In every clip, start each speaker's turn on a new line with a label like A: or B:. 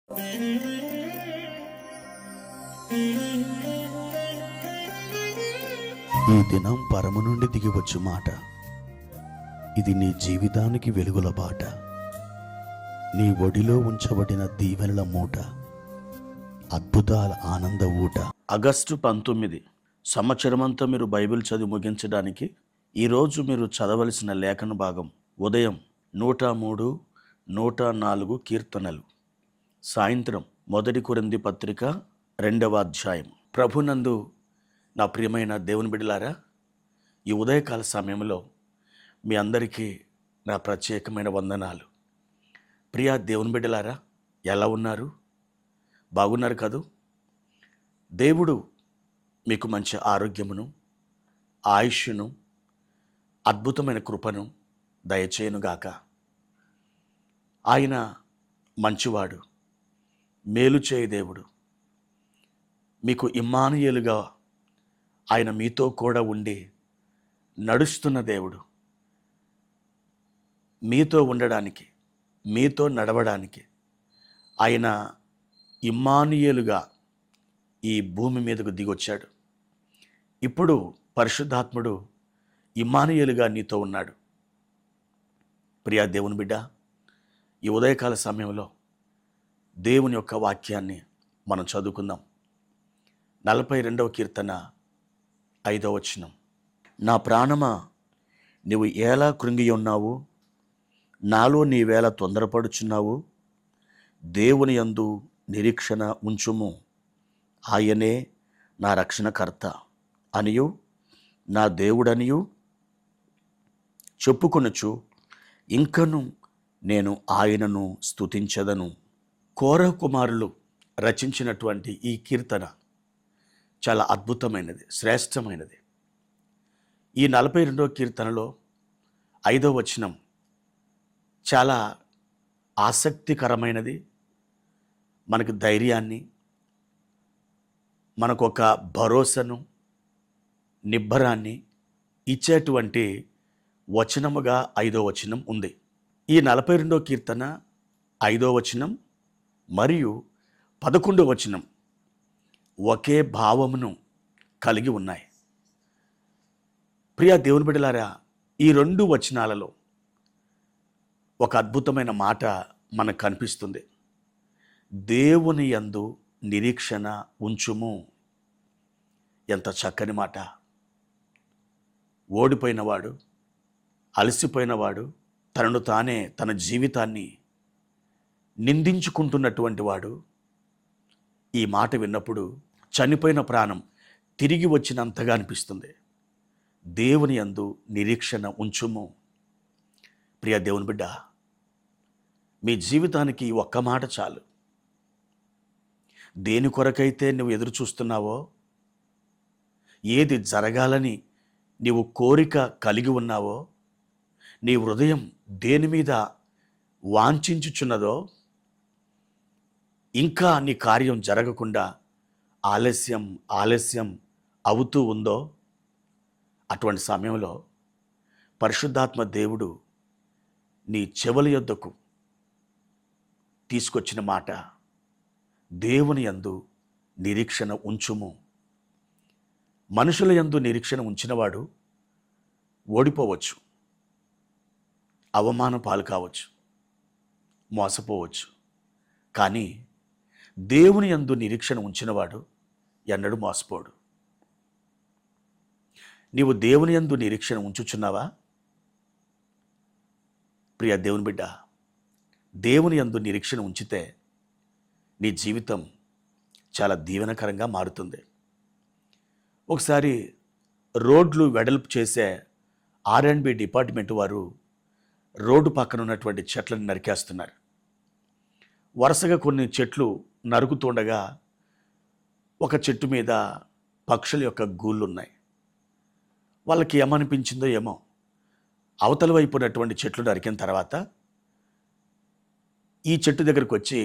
A: ఈ దినం పరము నుండి దిగివచ్చు మాట. ఇది నీ జీవితానికి వెలుగుల బాట. నీ ఒడిలో ఉంచబడిన దీవెనల మూట, అద్భుతాల ఆనంద ఊట. ఆగస్టు 19 సంవత్సరమంతా మీరు బైబిల్ చదివి ముగించడానికి ఈరోజు మీరు చదవలసిన లేఖన భాగం ఉదయం 103, 104 కీర్తనలు, సాయంత్రం 1 కొరింథీ పత్రిక 2వ అధ్యాయం. ప్రభునందు నా ప్రియమైన దేవుని బిడ్డలారా, ఈ ఉదయకాల సమయంలో మీ అందరికీ నా ప్రత్యేకమైన వందనాలు. ప్రియా దేవుని బిడ్డలారా, ఎలా ఉన్నారు? బాగున్నారు కదూ? దేవుడు మీకు మంచి ఆరోగ్యమును, ఆయుష్ను, అద్భుతమైన కృపను దయచేయునుగాక. ఆయన మంచివాడు, మేలు చేయి దేవుడు. మీకు ఇమ్మానుయేలుగా ఆయన మీతో కూడా ఉండి నడుస్తున్న దేవుడు. మీతో ఉండడానికి, మీతో నడవడానికి ఆయన ఇమ్మానుయేలుగా ఈ భూమి మీదకు దిగొచ్చాడు. ఇప్పుడు పరిశుద్ధాత్ముడు ఇమ్మానుయేలుగా నీతో ఉన్నాడు. ప్రియా దేవుని బిడ్డ, ఈ ఉదయకాల సమయంలో దేవుని యొక్క వాక్యాన్ని మనం చదువుకుందాం. 42వ కీర్తన 5వ వచనం. నా ప్రాణమా, నీవు ఎలా కృంగి ఉన్నావు? నాలో నీవేళ తొందరపడుచున్నావు? దేవుని యందు నిరీక్షణ ఉంచుము, ఆయనే నా రక్షణకర్త అనియు నా దేవుడనియు చెప్పుకొనుచు ఇంకను నేను ఆయనను స్తుతించెదను. కోరహు కుమారులు రచించినటువంటి ఈ కీర్తన చాలా అద్భుతమైనది, శ్రేష్టమైనది. ఈ 42వ కీర్తనలో 5వ వచనం చాలా ఆసక్తికరమైనది. మనకు ధైర్యాన్ని, మనకొక భరోసాను, నిబ్బరాన్ని ఇచ్చేటువంటి వచనముగా 5వ వచనం ఉంది. ఈ 42వ కీర్తన 5వ వచనం మరియు 11వ వచనం ఒకే భావమును కలిగి ఉన్నాయి. ప్రియా దేవుని బిడ్డలారా, ఈ 2 వచనాలలో ఒక అద్భుతమైన మాట మనకు కనిపిస్తుంది. దేవుని యందు నిరీక్షణ ఉంచుము. ఎంత చక్కని మాట. ఓడిపోయినవాడు, అలసిపోయినవాడు, తనను తానే, తన జీవితాన్ని నిందించుకుంటున్నటువంటి వాడు ఈ మాట విన్నప్పుడు చనిపోయిన ప్రాణం తిరిగి వచ్చినంతగా అనిపిస్తుంది. దేవుని యందు నిరీక్షణ ఉంచుము. ప్రియ దేవుని బిడ్డ, మీ జీవితానికి ఒక్క మాట చాలు. దేని కొరకైతే నువ్వు ఎదురు చూస్తున్నావో, ఏది జరగాలని నీవు కోరిక కలిగి ఉన్నావో, నీ హృదయం దేని మీద వాంఛించుచున్నదో, ఇంకా నీ కార్యం జరగకుండా ఆలస్యం అవుతూ ఉందో, అటువంటి సమయంలో పరిశుద్ధాత్మ దేవుడు నీ చెవుల యొద్దకు తీసుకొచ్చిన మాట, దేవుని యందు నిరీక్షణ ఉంచుము. మనుషుల యందు నిరీక్షణ ఉంచినవాడు ఓడిపోవచ్చు, అవమాన పాలు కావచ్చు, మోసపోవచ్చు. కానీ దేవుని యందు నిరీక్షణ ఉంచినవాడు ఎన్నడూ మోసపోడు. నీవు దేవుని యందు నిరీక్షణ ఉంచుచున్నావా? ప్రియ దేవుని బిడ్డ, దేవుని యందు నిరీక్షణ ఉంచితే నీ జీవితం చాలా దీవెనకరంగా మారుతుంది. ఒకసారి రోడ్లు వెడల్పు చేసే R&B డిపార్ట్మెంట్ వారు రోడ్డు పక్కన ఉన్నటువంటి చెట్లను నరికేస్తున్నారు. వరుసగా కొన్ని చెట్లు నరుకుతుండగా ఒక చెట్టు మీద పక్షుల యొక్క గూళ్ళు ఉన్నాయి. వాళ్ళకి ఏమనిపించిందో ఏమో, అవతల వైపు ఉన్నటువంటి చెట్లు నరికిన తర్వాత ఈ చెట్టు దగ్గరికి వచ్చి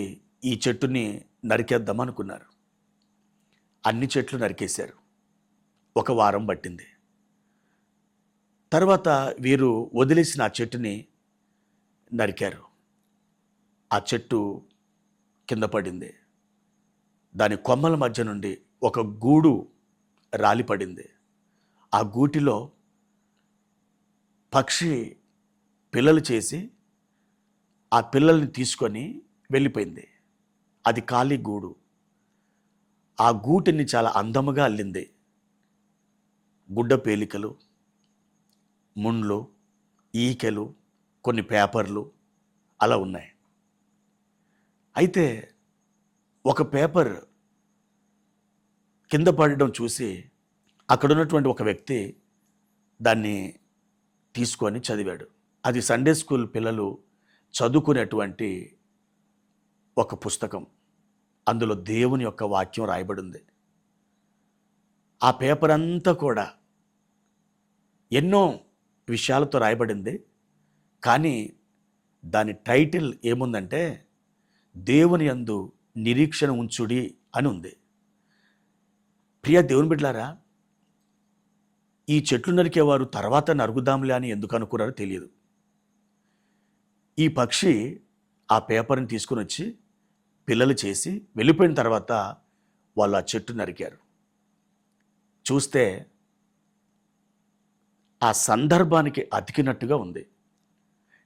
A: ఈ చెట్టుని నరికేద్దాం అనుకున్నారు. అన్ని చెట్లు నరికేశారు. 1 వారం పట్టింది. తర్వాత వీరు వదిలేసిన ఆ చెట్టుని నరికారు. ఆ చెట్టు కింద పడింది. దాని కొమ్మల మధ్య నుండి ఒక గూడు రాలిపడింది. ఆ గూటిలో పక్షి పిల్లలు చేసి ఆ పిల్లల్ని తీసుకొని వెళ్ళిపోయింది. అది ఖాళీ గూడు. ఆ గూటిని చాలా అందముగా అల్లింది. గుడ్డ పేలికలు, ముండ్లు, ఈకెలు, కొన్ని పేపర్లు అలా ఉన్నాయి. అయితే ఒక పేపర్ కింద పడడం చూసి అక్కడ ఉన్నటువంటి ఒక వ్యక్తి దాన్ని తీసుకొని చదివాడు. అది సండే స్కూల్ పిల్లలు చదువుకునేటువంటి ఒక పుస్తకం. అందులో దేవుని యొక్క వాక్యం రాయబడి ఉంది. ఆ పేపర్ అంతా కూడా ఎన్నో విషయాలతో రాయబడింది. కానీ దాని టైటిల్ ఏముందంటే దేవుని యందు నిరీక్షణ ఉంచుడి అని ఉంది. ప్రియ దేవుని బిడ్డలారా, ఈ చెట్లు నరికేవారు తర్వాత నరుగుదాంలే అని ఎందుకు అనుకున్నారో తెలియదు. ఈ పక్షి ఆ పేపర్ని తీసుకుని వచ్చి పిల్లలు చేసి వెళ్ళిపోయిన తర్వాత వాళ్ళు ఆ చెట్టు నరికారు. చూస్తే ఆ సందర్భానికి అతికినట్టుగా ఉంది.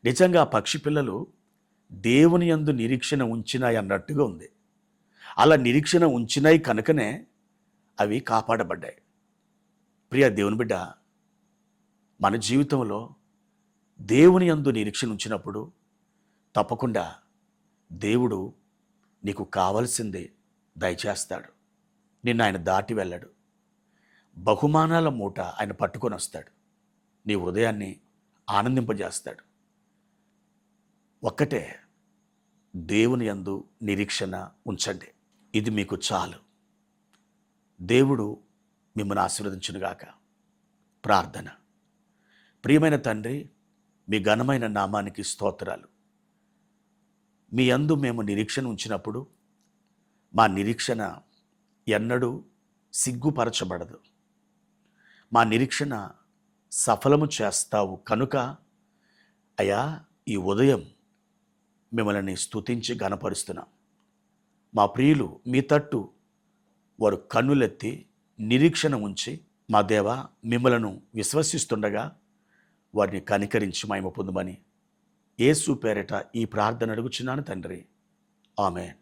A: నిజంగా ఆ పక్షి పిల్లలు దేవుని యందు నిరీక్షణ ఉంచినాయి అన్నట్టుగా ఉంది. అలా నిరీక్షణ ఉంచినాయి కనుకనే అవి కాపాడబడ్డాయి. ప్రియ దేవుని బిడ్డ, మన జీవితంలో దేవుని యందు నిరీక్షణ ఉంచినప్పుడు తప్పకుండా దేవుడు నీకు కావలసింది దయచేస్తాడు. నిన్ను ఆయన దాటి వెళ్ళాడు. బహుమానాల మూట ఆయన పట్టుకొని వస్తాడు. నీ హృదయాన్ని ఆనందింపజేస్తాడు. ఒక్కటే, దేవుని యందు నిరీక్షణ ఉంచండి. ఇది మీకు చాలు. దేవుడు మిమ్మల్ని ఆశీర్వదించునుగాక. ప్రార్థన. ప్రియమైన తండ్రి, మీ ఘనమైన నామానికి స్తోత్రాలు. మీ యందు మేము నిరీక్షణ ఉంచినప్పుడు మా నిరీక్షణ ఎన్నడూ సిగ్గుపరచబడదు. మా నిరీక్షణ సఫలము చేస్తావు కనుక అయ్యా, ఈ ఉదయం మిమ్మల్ని స్తుతించి ఘనపరుస్తున్నాం. మా ప్రియులు మీ తట్టు వారు కన్నులెత్తి నిరీక్షణ ఉంచి మా దేవా మిమ్మలను విశ్వసిస్తుండగా వారిని కనికరించి మహిమ పొందుమని యేసు పేరిట ఈ ప్రార్థన అడుగుచున్నాను తండ్రి. ఆమేన్.